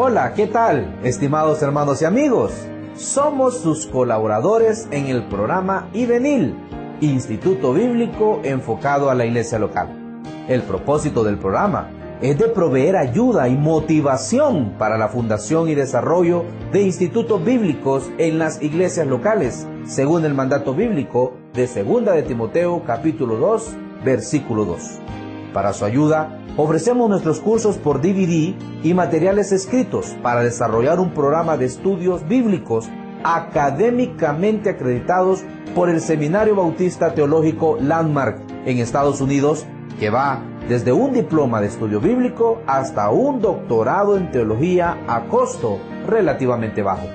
Hola, ¿qué tal, estimados hermanos y amigos? Somos sus colaboradores en el programa IBENIL, Instituto Bíblico enfocado a la iglesia local. El propósito del programa es de proveer ayuda y motivación para la fundación y desarrollo de institutos bíblicos en las iglesias locales, según el mandato bíblico de 2 de Timoteo capítulo 2, versículo 2. Para su ayuda, ofrecemos nuestros cursos por DVD y materiales escritos para desarrollar un programa de estudios bíblicos académicamente acreditados por el Seminario Bautista Teológico Landmark en Estados Unidos, que va desde un diploma de estudio bíblico hasta un doctorado en teología a costo relativamente bajo.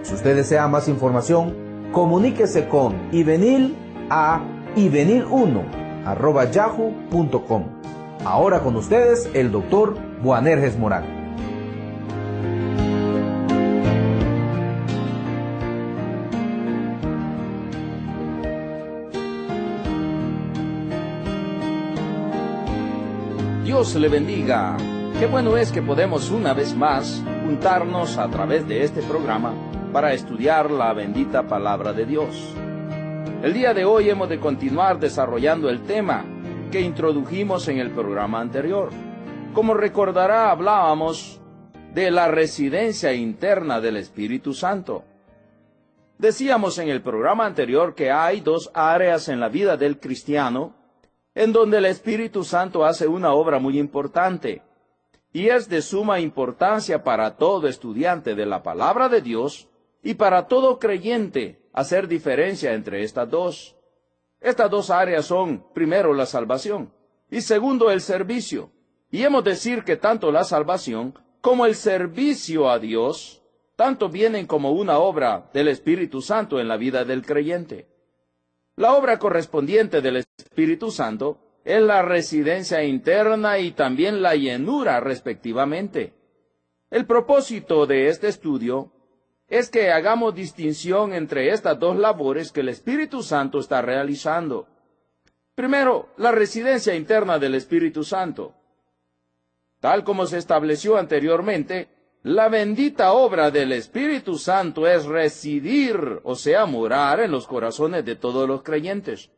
Si usted desea más información, comuníquese con IBENIL a ibenil1@yahoo.com. Ahora con ustedes el doctor Boanerges Morán. Dios le bendiga. Qué bueno es que podemos una vez más juntarnos a través de este programa para estudiar la bendita palabra de Dios. El día de hoy hemos de continuar desarrollando el tema que introdujimos en el programa anterior. Como recordará, hablábamos de la residencia interna del Espíritu Santo. Decíamos en el programa anterior que hay dos áreas en la vida del cristiano en donde el Espíritu Santo hace una obra muy importante, y es de suma importancia para todo estudiante de la palabra de Dios y para todo creyente hacer diferencia entre estas dos. Estas dos áreas son, primero, la salvación, y segundo, el servicio. Y hemos de decir que tanto la salvación como el servicio a Dios, tanto vienen como una obra del Espíritu Santo en la vida del creyente. La obra correspondiente del Espíritu Santo es la residencia interna y también la llenura, respectivamente. El propósito de este estudio es que hagamos distinción entre estas dos labores que el Espíritu Santo está realizando. Primero, la residencia interna del Espíritu Santo. Tal como se estableció anteriormente, la bendita obra del Espíritu Santo es residir, o sea, morar en los corazones de todos los creyentes.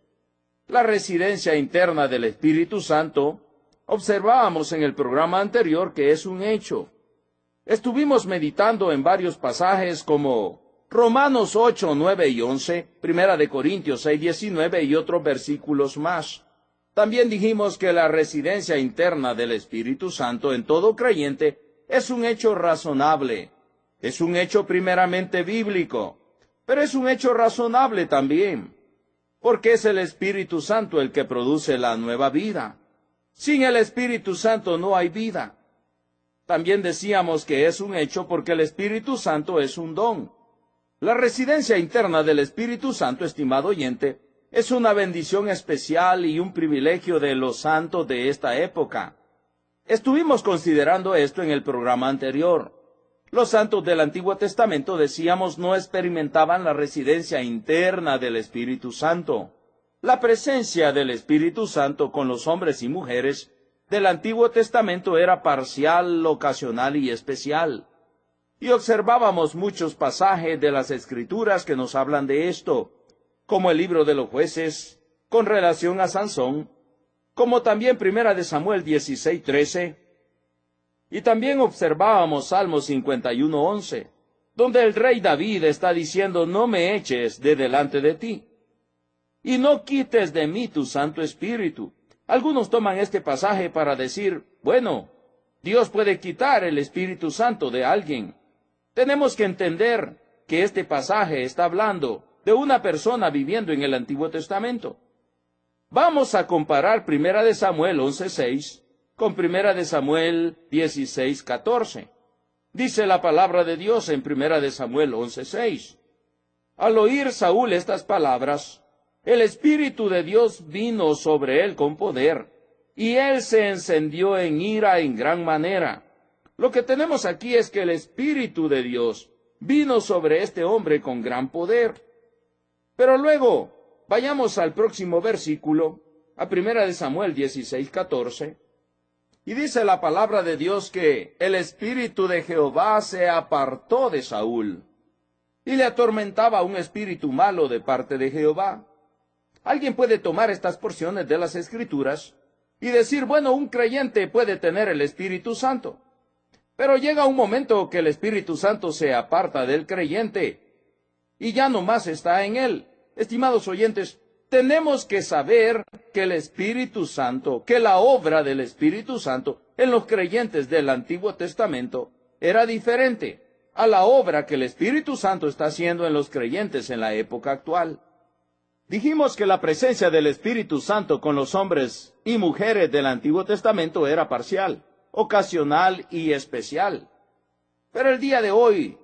La residencia interna del Espíritu Santo, observábamos en el programa anterior que es un hecho. Estuvimos meditando en varios pasajes como Romanos 8, 9 y 11, 1 de Corintios 6, 19 y otros versículos más. También dijimos que la residencia interna del Espíritu Santo en todo creyente es un hecho razonable, es un hecho primeramente bíblico, pero es un hecho razonable también, porque es el Espíritu Santo el que produce la nueva vida. Sin el Espíritu Santo no hay vida. También decíamos que es un hecho porque el Espíritu Santo es un don. La residencia interna del Espíritu Santo, estimado oyente, es una bendición especial y un privilegio de los santos de esta época. Estuvimos considerando esto en el programa anterior. Los santos del Antiguo Testamento, decíamos, no experimentaban la residencia interna del Espíritu Santo. La presencia del Espíritu Santo con los hombres y mujeres del Antiguo Testamento era parcial, ocasional y especial. Y observábamos muchos pasajes de las Escrituras que nos hablan de esto, como el libro de los Jueces, con relación a Sansón, como también 1 de Samuel 16, 13, y también observábamos Salmos 51, 11, donde el rey David está diciendo, no me eches de delante de ti, y no quites de mí tu Santo Espíritu. Algunos toman este pasaje para decir, bueno, Dios puede quitar el Espíritu Santo de alguien. Tenemos que entender que este pasaje está hablando de una persona viviendo en el Antiguo Testamento. Vamos a comparar 1 de Samuel 11:6 con 1 de Samuel 16:14. Dice la palabra de Dios en 1 de Samuel 11:6. Al oír Saúl estas palabras, el Espíritu de Dios vino sobre él con poder, y él se encendió en ira en gran manera. Lo que tenemos aquí es que el Espíritu de Dios vino sobre este hombre con gran poder. Pero luego, vayamos al próximo versículo, a 1 de Samuel 16:14. Y dice la palabra de Dios que el espíritu de Jehová se apartó de Saúl, y le atormentaba un espíritu malo de parte de Jehová. Alguien puede tomar estas porciones de las Escrituras y decir, bueno, un creyente puede tener el Espíritu Santo. Pero llega un momento que el Espíritu Santo se aparta del creyente y ya no más está en él. Estimados oyentes, tenemos que saber que el Espíritu Santo, que la obra del Espíritu Santo en los creyentes del Antiguo Testamento era diferente a la obra que el Espíritu Santo está haciendo en los creyentes en la época actual. Dijimos que la presencia del Espíritu Santo con los hombres y mujeres del Antiguo Testamento era parcial, ocasional y especial. Pero el día de hoy,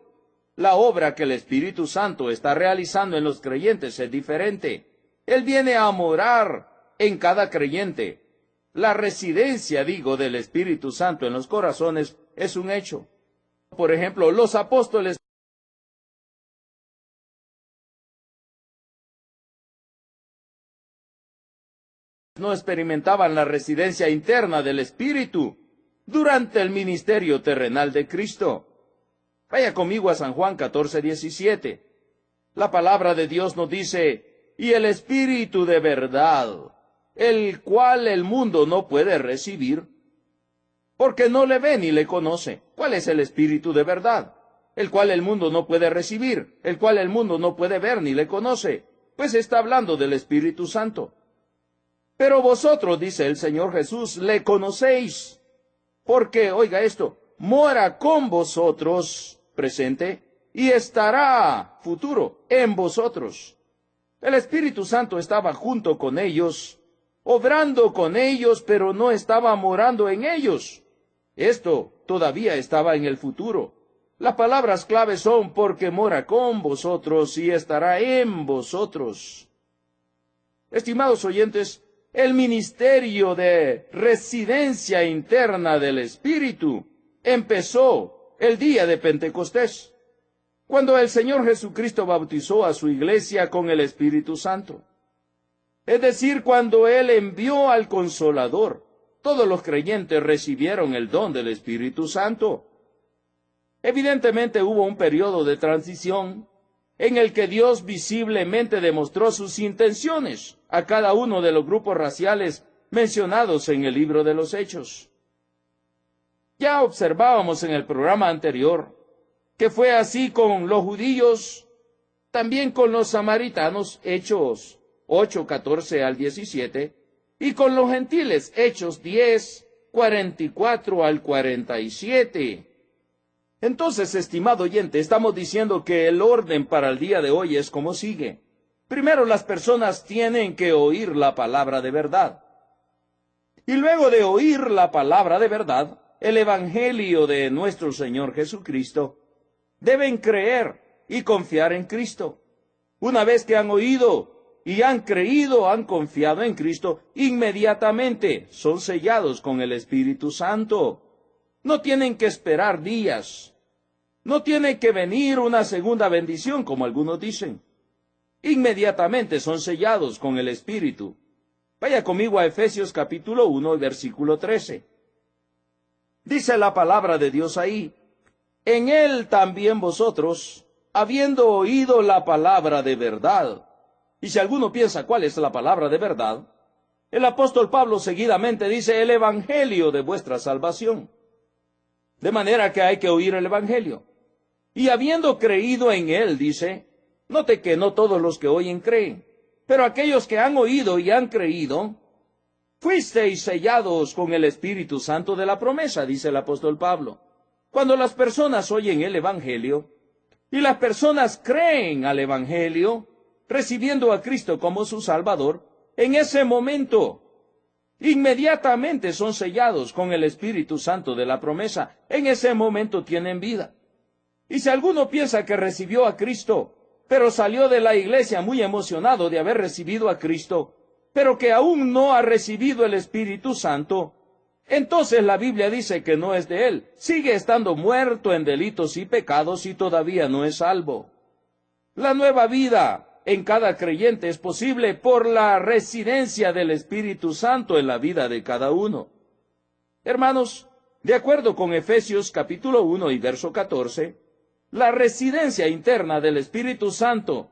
la obra que el Espíritu Santo está realizando en los creyentes es diferente. Él viene a morar en cada creyente. La residencia, del Espíritu Santo en los corazones es un hecho. Por ejemplo, los apóstoles no experimentaban la residencia interna del Espíritu durante el ministerio terrenal de Cristo. Vaya conmigo a San Juan 14:17. La palabra de Dios nos dice, y el Espíritu de verdad, el cual el mundo no puede recibir, porque no le ve ni le conoce. ¿Cuál es el Espíritu de verdad? El cual el mundo no puede recibir, el cual el mundo no puede ver ni le conoce. Pues está hablando del Espíritu Santo. Pero vosotros, dice el Señor Jesús, le conocéis, porque, oiga esto, mora con vosotros, presente, y estará, futuro, en vosotros. El Espíritu Santo estaba junto con ellos, obrando con ellos, pero no estaba morando en ellos. Esto todavía estaba en el futuro. Las palabras claves son porque mora con vosotros y estará en vosotros. Estimados oyentes, el ministerio de residencia interna del Espíritu empezó el día de Pentecostés, cuando el Señor Jesucristo bautizó a su iglesia con el Espíritu Santo. Es decir, cuando Él envió al Consolador, todos los creyentes recibieron el don del Espíritu Santo. Evidentemente hubo un periodo de transición en el que Dios visiblemente demostró sus intenciones a cada uno de los grupos raciales mencionados en el libro de los Hechos. Ya observábamos en el programa anterior que fue así con los judíos, también con los samaritanos, Hechos 8, 14 al 17, y con los gentiles, Hechos 10, 44 al 47. Entonces, estimado oyente, estamos diciendo que el orden para el día de hoy es como sigue. Primero, las personas tienen que oír la palabra de verdad. Y luego de oír la palabra de verdad, el Evangelio de nuestro Señor Jesucristo, deben creer y confiar en Cristo. Una vez que han oído y han creído, han confiado en Cristo, inmediatamente son sellados con el Espíritu Santo. No tienen que esperar días. No tiene que venir una segunda bendición, como algunos dicen. Inmediatamente son sellados con el Espíritu. Vaya conmigo a Efesios capítulo 1, versículo 13. Dice la palabra de Dios ahí, en Él también vosotros, habiendo oído la palabra de verdad. Y si alguno piensa cuál es la palabra de verdad, el apóstol Pablo seguidamente dice el Evangelio de vuestra salvación. De manera que hay que oír el Evangelio. Y habiendo creído en él, dice, note que no todos los que oyen creen, pero aquellos que han oído y han creído, fuisteis sellados con el Espíritu Santo de la promesa, dice el apóstol Pablo. Cuando las personas oyen el Evangelio, y las personas creen al Evangelio, recibiendo a Cristo como su Salvador, en ese momento, inmediatamente son sellados con el Espíritu Santo de la promesa. En ese momento tienen vida. Y si alguno piensa que recibió a Cristo, pero salió de la iglesia muy emocionado de haber recibido a Cristo, pero que aún no ha recibido el Espíritu Santo, entonces la Biblia dice que no es de él. Sigue estando muerto en delitos y pecados y todavía no es salvo. La nueva vida en cada creyente es posible por la residencia del Espíritu Santo en la vida de cada uno. Hermanos, de acuerdo con Efesios capítulo 1 y verso 14, la residencia interna del Espíritu Santo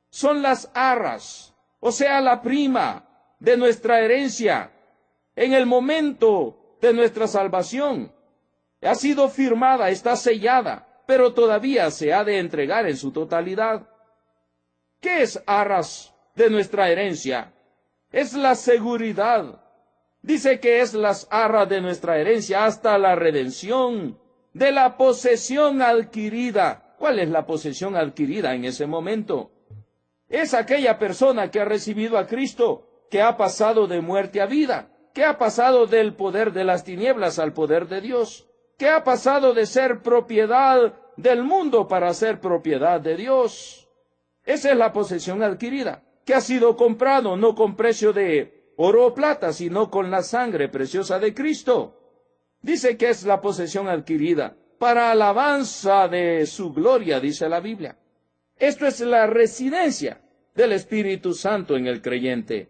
son las arras, o sea, la prima de nuestra herencia en el momento de nuestra salvación. Ha sido firmada, está sellada, pero todavía se ha de entregar en su totalidad. ¿Qué es arras de nuestra herencia? Es la seguridad. Dice que es las arras de nuestra herencia hasta la redención de la posesión adquirida. ¿Cuál es la posesión adquirida en ese momento? Es aquella persona que ha recibido a Cristo, que ha pasado de muerte a vida, que ha pasado del poder de las tinieblas al poder de Dios, que ha pasado de ser propiedad del mundo para ser propiedad de Dios. Esa es la posesión adquirida, que ha sido comprado no con precio de oro o plata, sino con la sangre preciosa de Cristo. Dice que es la posesión adquirida para alabanza de su gloria, dice la Biblia. Esto es la residencia del Espíritu Santo en el creyente.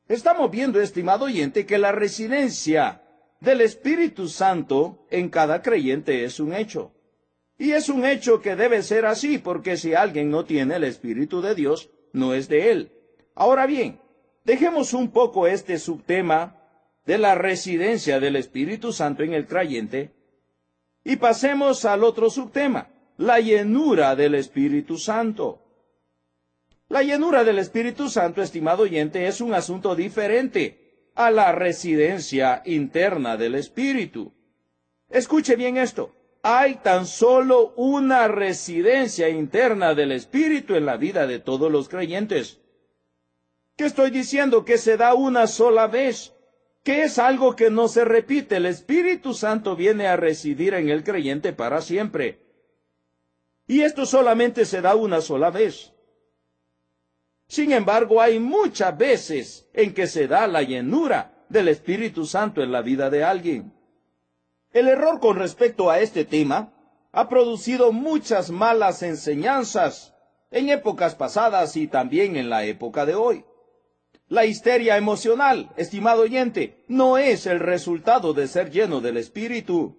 Estamos viendo, estimado oyente, que la residencia del Espíritu Santo en cada creyente es un hecho. Y es un hecho que debe ser así, porque si alguien no tiene el Espíritu de Dios, no es de él. Ahora bien, dejemos un poco este subtema de la residencia del Espíritu Santo en el creyente y pasemos al otro subtema, la llenura del Espíritu Santo. La llenura del Espíritu Santo, estimado oyente, es un asunto diferente a la residencia interna del Espíritu. Escuche bien esto. Hay tan solo una residencia interna del Espíritu en la vida de todos los creyentes. ¿Qué estoy diciendo? Que se da una sola vez, que es algo que no se repite. El Espíritu Santo viene a residir en el creyente para siempre. Y esto solamente se da una sola vez. Sin embargo, hay muchas veces en que se da la llenura del Espíritu Santo en la vida de alguien. El error con respecto a este tema ha producido muchas malas enseñanzas en épocas pasadas y también en la época de hoy. La histeria emocional, estimado oyente, no es el resultado de ser lleno del Espíritu.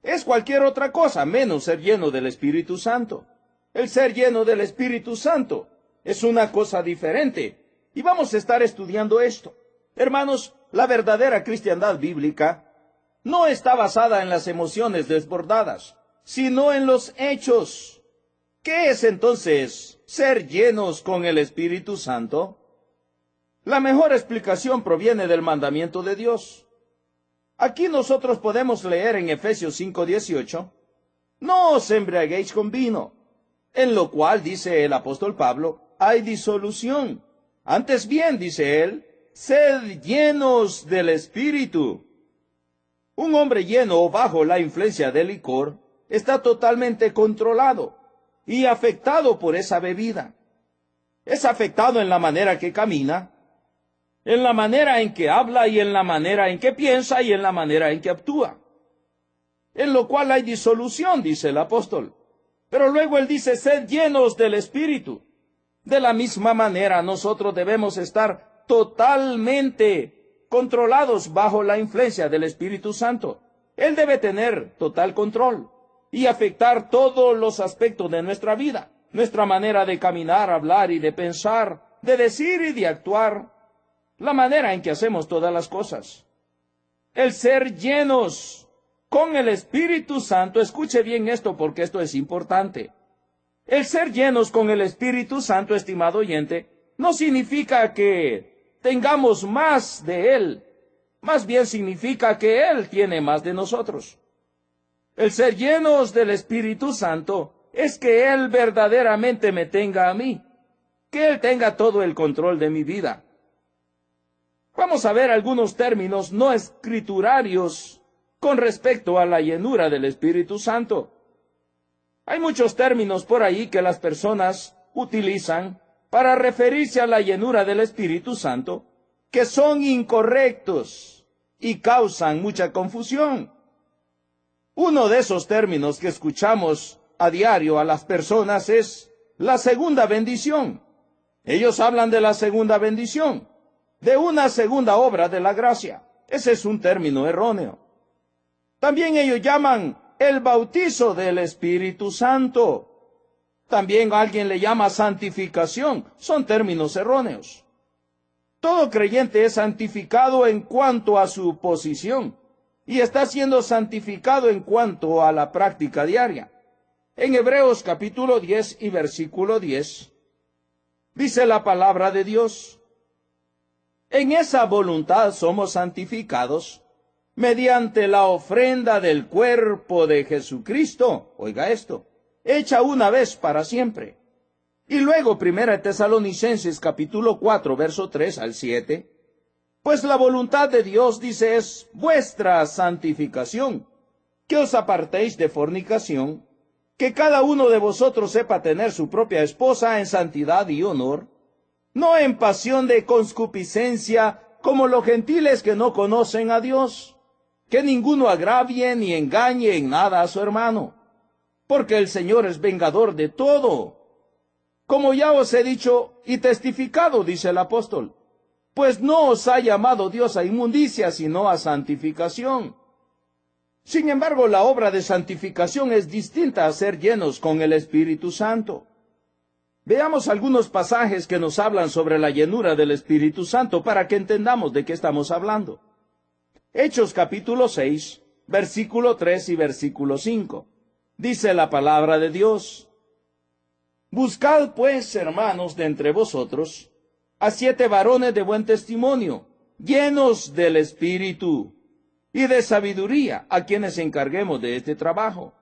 Es cualquier otra cosa menos ser lleno del Espíritu Santo. El ser lleno del Espíritu Santo es una cosa diferente. Y vamos a estar estudiando esto. Hermanos, la verdadera cristiandad bíblica no está basada en las emociones desbordadas, sino en los hechos. ¿Qué es entonces ser llenos con el Espíritu Santo? La mejor explicación proviene del mandamiento de Dios. Aquí nosotros podemos leer en Efesios 5:18, no os embriaguéis con vino, en lo cual, dice el apóstol Pablo, hay disolución. Antes bien, dice él, sed llenos del Espíritu. Un hombre lleno o bajo la influencia del licor está totalmente controlado y afectado por esa bebida. Es afectado en la manera que camina, en la manera en que habla y en la manera en que piensa y en la manera en que actúa. En lo cual hay disolución, dice el apóstol. Pero luego él dice, sed llenos del Espíritu. De la misma manera nosotros debemos estar totalmente controlados bajo la influencia del Espíritu Santo. Él debe tener total control y afectar todos los aspectos de nuestra vida, nuestra manera de caminar, hablar y de pensar, de decir y de actuar, la manera en que hacemos todas las cosas. El ser llenos con el Espíritu Santo, escuche bien esto porque esto es importante. El ser llenos con el Espíritu Santo, estimado oyente, no significa que tengamos más de Él. Más bien significa que Él tiene más de nosotros. El ser llenos del Espíritu Santo es que Él verdaderamente me tenga a mí, que Él tenga todo el control de mi vida. Vamos a ver algunos términos no escriturarios con respecto a la llenura del Espíritu Santo. Hay muchos términos por ahí que las personas utilizan para referirse a la llenura del Espíritu Santo, que son incorrectos y causan mucha confusión. Uno de esos términos que escuchamos a diario a las personas es la segunda bendición. Ellos hablan de la segunda bendición, de una segunda obra de la gracia. Ese es un término erróneo. También ellos llaman el bautizo del Espíritu Santo. También alguien le llama santificación. Son términos erróneos. Todo creyente es santificado en cuanto a su posición y está siendo santificado en cuanto a la práctica diaria. En Hebreos capítulo 10 y versículo 10, dice la palabra de Dios: en esa voluntad somos santificados mediante la ofrenda del cuerpo de Jesucristo, oiga esto, hecha una vez para siempre. Y luego 1 Tesalonicenses capítulo 4, verso 3 al 7, pues la voluntad de Dios, dice, es vuestra santificación, que os apartéis de fornicación, que cada uno de vosotros sepa tener su propia esposa en santidad y honor, no en pasión de concupiscencia, como los gentiles que no conocen a Dios, que ninguno agravie ni engañe en nada a su hermano, porque el Señor es vengador de todo. Como ya os he dicho y testificado, dice el apóstol, pues no os ha llamado Dios a inmundicia, sino a santificación. Sin embargo, la obra de santificación es distinta a ser llenos con el Espíritu Santo. Veamos algunos pasajes que nos hablan sobre la llenura del Espíritu Santo para que entendamos de qué estamos hablando. Hechos capítulo 6, versículo 3 y versículo 5. Dice la palabra de Dios: buscad pues, hermanos, de entre vosotros a 7 varones de buen testimonio, llenos del Espíritu y de sabiduría, a quienes encarguemos de este trabajo.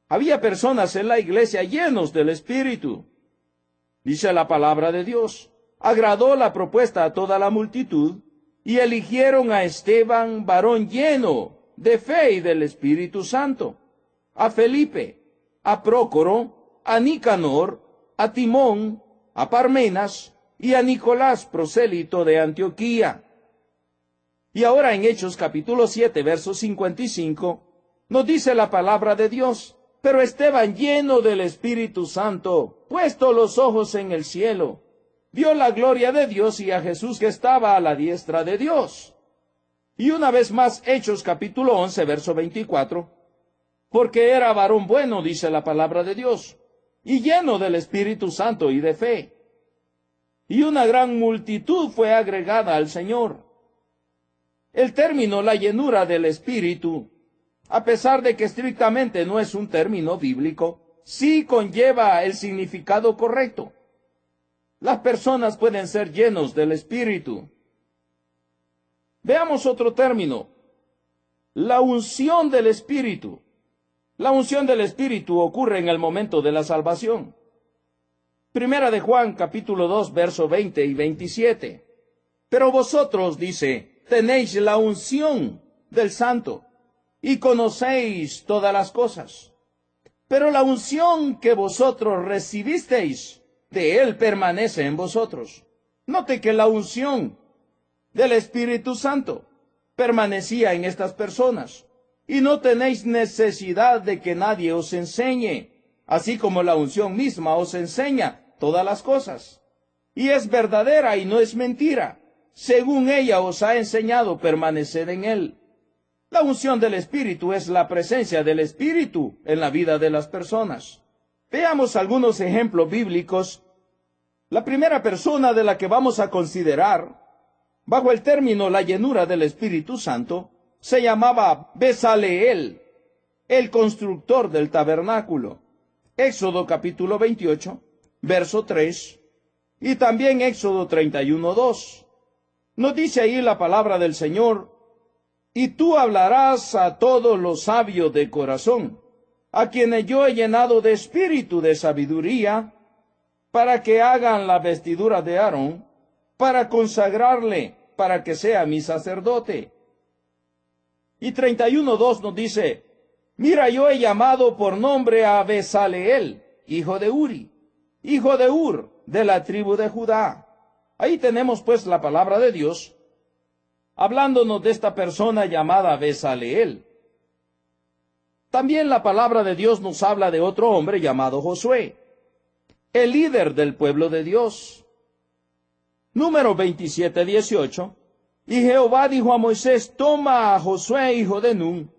Había personas en la iglesia llenos del Espíritu. Dice la palabra de Dios: agradó la propuesta a toda la multitud, y eligieron a Esteban, varón lleno de fe y del Espíritu Santo, a Felipe, a Prócoro, a Nicanor, a Timón, a Parmenas y a Nicolás, prosélito de Antioquía. Y ahora en Hechos capítulo 7, verso 55, nos dice la palabra de Dios: pero Esteban, lleno del Espíritu Santo, puesto los ojos en el cielo, vio la gloria de Dios y a Jesús que estaba a la diestra de Dios. Y una vez más, Hechos capítulo 11, verso 24, porque era varón bueno, dice la palabra de Dios, y lleno del Espíritu Santo y de fe. Y una gran multitud fue agregada al Señor. El término la llenura del Espíritu, a pesar de que estrictamente no es un término bíblico, sí conlleva el significado correcto. Las personas pueden ser llenos del Espíritu. Veamos otro término: la unción del Espíritu. La unción del Espíritu ocurre en el momento de la salvación. Primera de Juan, capítulo 2, verso 20 y 27. Pero vosotros, dice, tenéis la unción del Santo, y conocéis todas las cosas. Pero la unción que vosotros recibisteis, de Él permanece en vosotros. Note que la unción del Espíritu Santo permanecía en estas personas, y no tenéis necesidad de que nadie os enseñe, así como la unción misma os enseña todas las cosas. Y es verdadera y no es mentira. Según ella os ha enseñado, permaneced en Él. La unción del Espíritu es la presencia del Espíritu en la vida de las personas. Veamos algunos ejemplos bíblicos. La primera persona de la que vamos a considerar, bajo el término la llenura del Espíritu Santo, se llamaba Bezaleel, el constructor del tabernáculo. Éxodo capítulo 28, verso 3, y también Éxodo 31, 2. Nos dice ahí la palabra del Señor: y tú hablarás a todos los sabios de corazón, a quienes yo he llenado de espíritu de sabiduría, para que hagan la vestidura de Aarón, para consagrarle, para que sea mi sacerdote. Y 31:2 nos dice: mira, yo he llamado por nombre a Bezaleel, hijo de Uri, hijo de Ur, de la tribu de Judá. Ahí tenemos pues la palabra de Dios, hablándonos de esta persona llamada Bezaleel. También la palabra de Dios nos habla de otro hombre llamado Josué, el líder del pueblo de Dios. Número 27:18, Y Jehová dijo a Moisés, toma a Josué, hijo de Nun,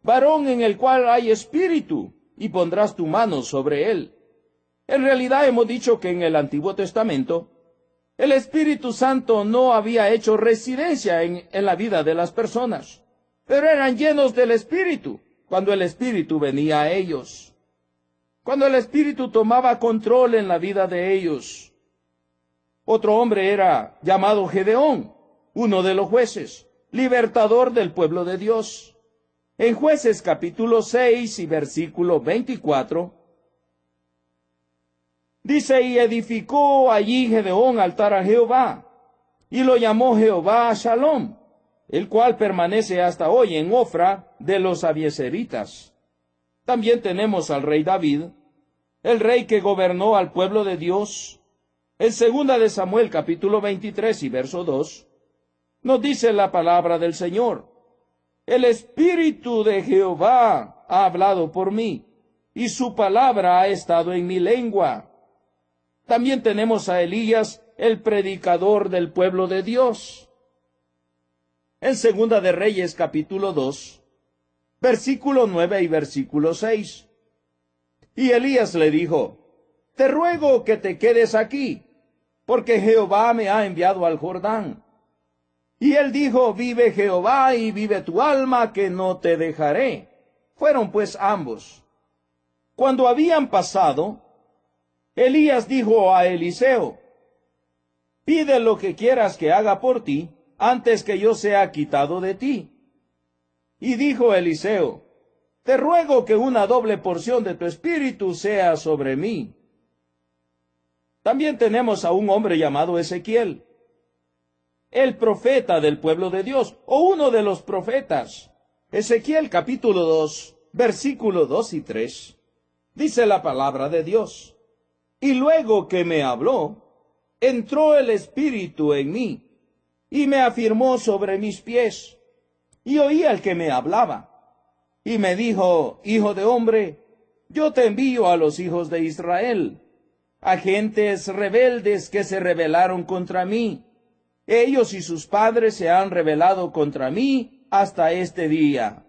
varón en el cual hay espíritu, y pondrás tu mano sobre él. En realidad hemos dicho que en el Antiguo Testamento, el Espíritu Santo no había hecho residencia en la vida de las personas, pero eran llenos del Espíritu cuando el Espíritu venía a ellos. Cuando el Espíritu tomaba control en la vida de ellos. Otro hombre era llamado Gedeón, uno de los jueces, libertador del pueblo de Dios. En Jueces capítulo 6 y versículo 24, dice, y edificó allí Gedeón altar a Jehová, y lo llamó Jehová Shalom, el cual permanece hasta hoy en Ofra de los abiezeritas. También tenemos al rey David, el rey que gobernó al pueblo de Dios. En 2 de Samuel capítulo 23 y verso 2, nos dice la palabra del Señor, el Espíritu de Jehová ha hablado por mí, y su palabra ha estado en mi lengua. También tenemos a Elías, el predicador del pueblo de Dios. En 2 de Reyes capítulo 2, versículo 9 y versículo 6. Y Elías le dijo, te ruego que te quedes aquí, porque Jehová me ha enviado al Jordán. Y él dijo, vive Jehová y vive tu alma, que no te dejaré. Fueron pues ambos. Cuando habían pasado, Elías dijo a Eliseo, pide lo que quieras que haga por ti, antes que yo sea quitado de ti. Y dijo Eliseo, te ruego que una doble porción de tu espíritu sea sobre mí. También tenemos a un hombre llamado Ezequiel, el profeta del pueblo de Dios, o uno de los profetas. Ezequiel capítulo 2, versículo 2 y 3, dice la palabra de Dios. Y luego que me habló, entró el Espíritu en mí, y me afirmó sobre mis pies, y oí al que me hablaba, y me dijo, hijo de hombre, yo te envío a los hijos de Israel, a gentes rebeldes que se rebelaron contra mí. Ellos y sus padres se han rebelado contra mí hasta este día.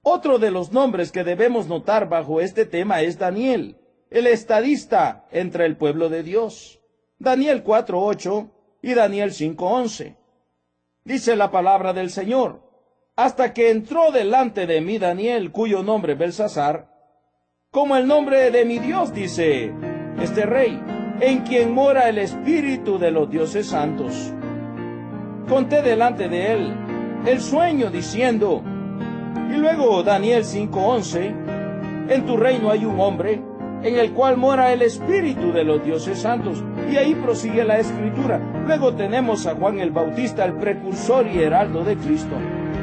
Otro de los nombres que debemos notar bajo este tema es Daniel, el estadista entre el pueblo de Dios. Daniel 4:8 y Daniel 5:11. Dice la palabra del Señor, hasta que entró delante de mí Daniel, cuyo nombre Belsasar, como el nombre de mi Dios, dice este rey, en quien mora el espíritu de los dioses santos. Conté delante de él el sueño diciendo, y luego Daniel 5:11, en tu reino hay un hombre en el cual mora el espíritu de los dioses santos. Y ahí prosigue la escritura. Luego tenemos a Juan el Bautista, el precursor y heraldo de Cristo.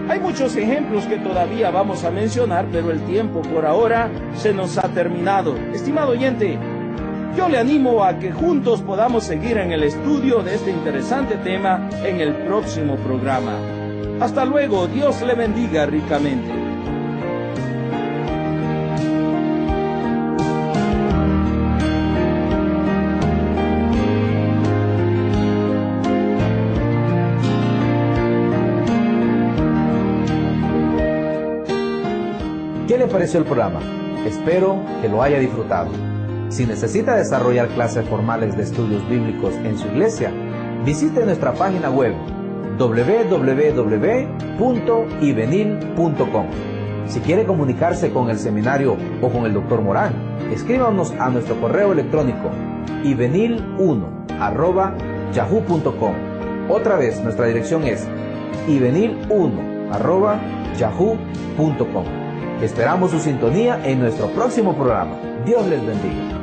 Hay muchos ejemplos que todavía vamos a mencionar, pero el tiempo por ahora se nos ha terminado. Estimado oyente, yo le animo a que juntos podamos seguir en el estudio de este interesante tema en el próximo programa. Hasta luego, Dios le bendiga ricamente. ¿Qué le pareció el programa? Espero que lo haya disfrutado. Si necesita desarrollar clases formales de estudios bíblicos en su iglesia, visite nuestra página web www.ivenil.com. Si quiere comunicarse con el seminario o con el Dr. Morán, escríbanos a nuestro correo electrónico ivenil1@yahoo.com. Otra vez, nuestra dirección es ivenil1@yahoo.com. Esperamos su sintonía en nuestro próximo programa. Dios les bendiga.